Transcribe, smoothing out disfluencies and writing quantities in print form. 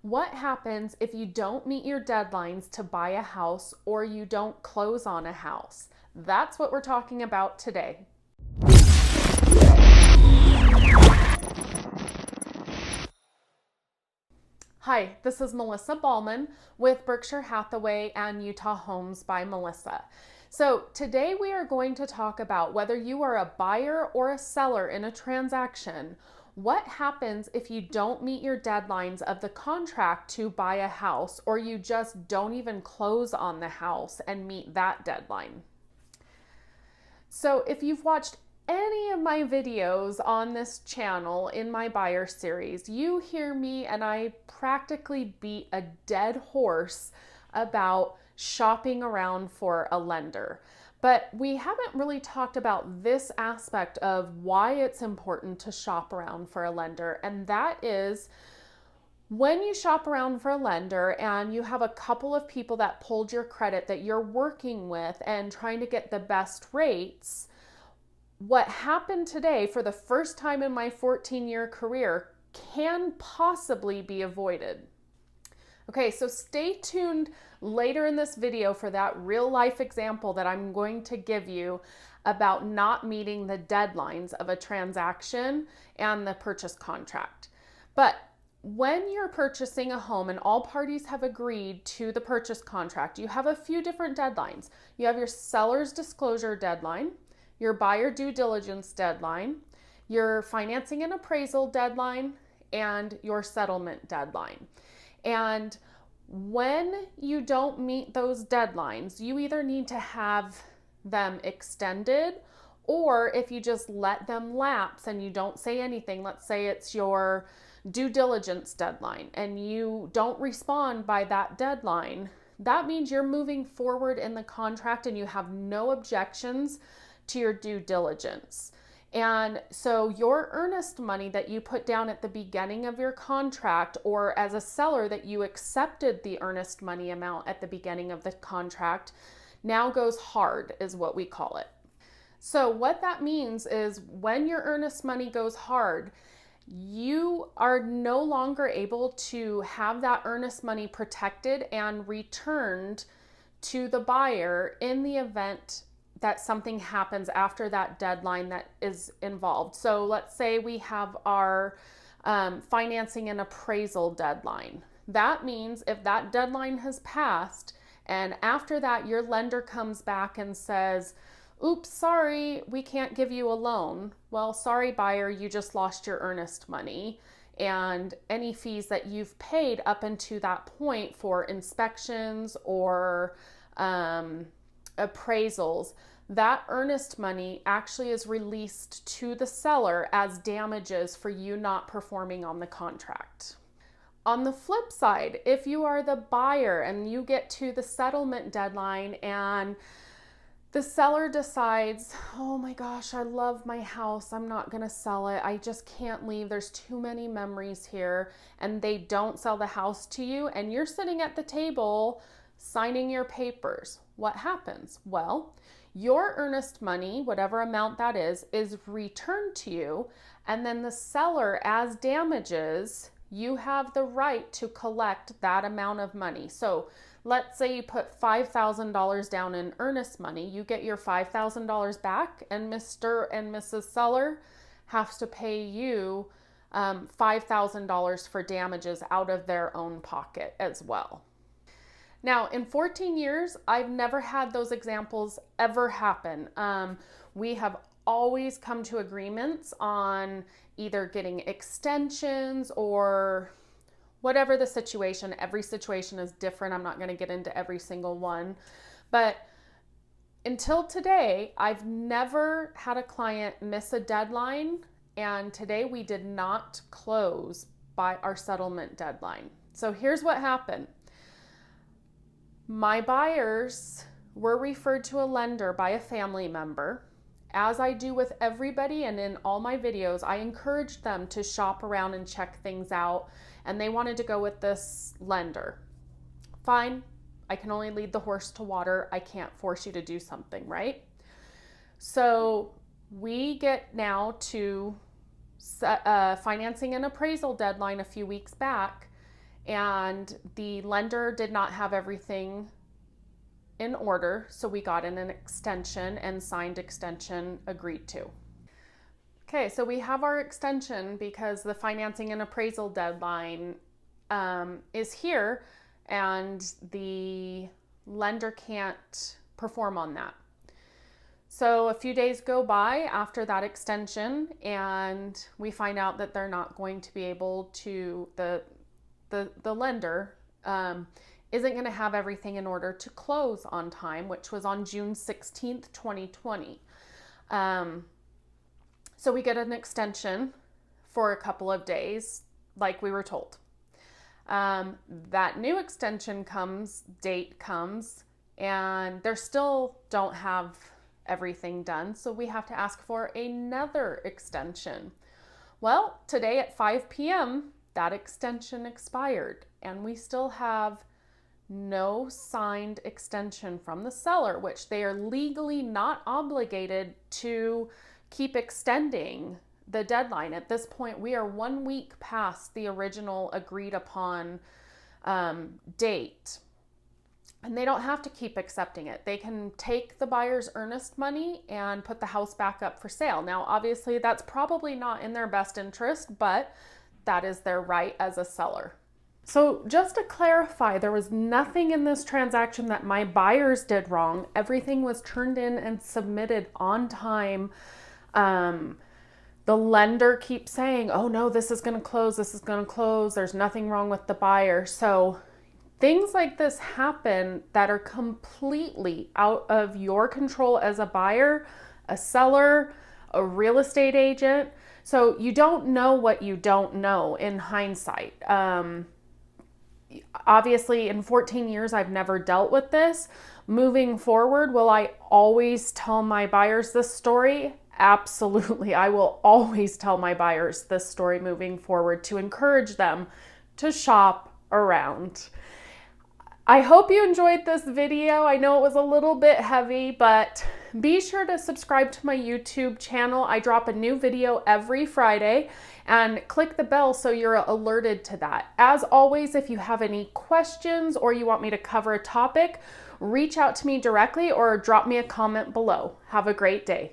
What happens if you don't meet your deadlines to buy a house or you don't close on a house? That's what we're talking about today. Hi, this is Melissa Ballman with Berkshire Hathaway and Utah Homes by Melissa. So today we are going to talk about whether you are a buyer or a seller in a transaction. What happens if you don't meet your deadlines of the contract to buy a house, or you just don't even close on the house and meet that deadline? So if you've watched any of my videos on this channel in my buyer series, you hear me and I practically beat a dead horse about shopping around for a lender. But we haven't really talked about this aspect of why it's important to shop around for a lender, and that is when you shop around for a lender and you have a couple of people that pulled your credit that you're working with and trying to get the best rates. What happened today for the first time in my 14-year career can possibly be avoided. Okay, so stay tuned later in this video for that real life example that I'm going to give you about not meeting the deadlines of a transaction and the purchase contract. But when you're purchasing a home and all parties have agreed to the purchase contract, you have a few different deadlines. You have your seller's disclosure deadline, your buyer due diligence deadline, your financing and appraisal deadline, and your settlement deadline. And when you don't meet those deadlines, you either need to have them extended, or if you just let them lapse and you don't say anything, let's say it's your due diligence deadline and you don't respond by that deadline, that means you're moving forward in the contract and you have no objections to your due diligence. And so your earnest money that you put down at the beginning of your contract, or as a seller that you accepted the earnest money amount at the beginning of the contract, now goes hard, is what we call it. So what that means is when your earnest money goes hard, you are no longer able to have that earnest money protected and returned to the buyer in the event that something happens after that deadline that is involved. So let's say we have our financing and appraisal deadline. That means if that deadline has passed and after that your lender comes back and says, oops, sorry, we can't give you a loan. Well, sorry, buyer, you just lost your earnest money and any fees that you've paid up until that point for inspections or appraisals, that earnest money actually is released to the seller as damages for you not performing on the contract. On the flip side, if you are the buyer and you get to the settlement deadline and the seller decides, oh my gosh, I love my house, I'm not gonna sell it, I just can't leave, there's too many memories here, and they don't sell the house to you and you're sitting at the table signing your papers, what happens? Well, your earnest money, whatever amount that is returned to you, and then the seller, as damages, you have the right to collect that amount of money. So let's say you put $5,000 down in earnest money, you get your $5,000 back, and Mr. and Mrs. Seller has to pay you $5,000 for damages out of their own pocket as well. Now, in 14 years, I've never had those examples ever happen. We have always come to agreements on either getting extensions or whatever the situation. Every situation is different. I'm not going to get into every single one. But until today, I've never had a client miss a deadline. And today we did not close by our settlement deadline. So here's what happened. My buyers were referred to a lender by a family member. As I do with everybody and in all my videos, I encouraged them to shop around and check things out, and they wanted to go with this lender. Fine, I can only lead the horse to water. I can't force you to do something, right? So we get now to financing and appraisal deadline a few weeks back, and the lender did not have everything in order, so we got in an extension and signed extension agreed to. Okay, so we have our extension because the financing and appraisal deadline is here, and the lender can't perform on that. So a few days go by after that extension, and we find out that they're not going to be able to, the lender isn't going to have everything in order to close on time, which was on June 16th, 2020. So we get an extension for a couple of days, like we were told. That new extension date comes, and they still don't have everything done, so we have to ask for another extension. Well, today at 5 p.m., that extension expired, and we still have no signed extension from the seller, which they are legally not obligated to keep extending the deadline. At this point, we are 1 week past the original agreed upon date, and they don't have to keep accepting it. They can take the buyer's earnest money and put the house back up for sale. Now, obviously, that's probably not in their best interest, but that is their right as a seller. So just to clarify, there was nothing in this transaction that my buyers did wrong. Everything was turned in and submitted on time. The lender keeps saying, oh no, this is going to close, this is going to close. There's nothing wrong with the buyer. So things like this happen that are completely out of your control as a buyer, a seller, a real estate agent. So you don't know what you don't know in hindsight. Obviously, in 14 years, I've never dealt with this. Moving forward, will I always tell my buyers this story? Absolutely. I will always tell my buyers this story moving forward to encourage them to shop around. I hope you enjoyed this video. I know it was a little bit heavy, but be sure to subscribe to my YouTube channel. I drop a new video every Friday, and click the bell so you're alerted to that. As always, if you have any questions or you want me to cover a topic, reach out to me directly or drop me a comment below. Have a great day.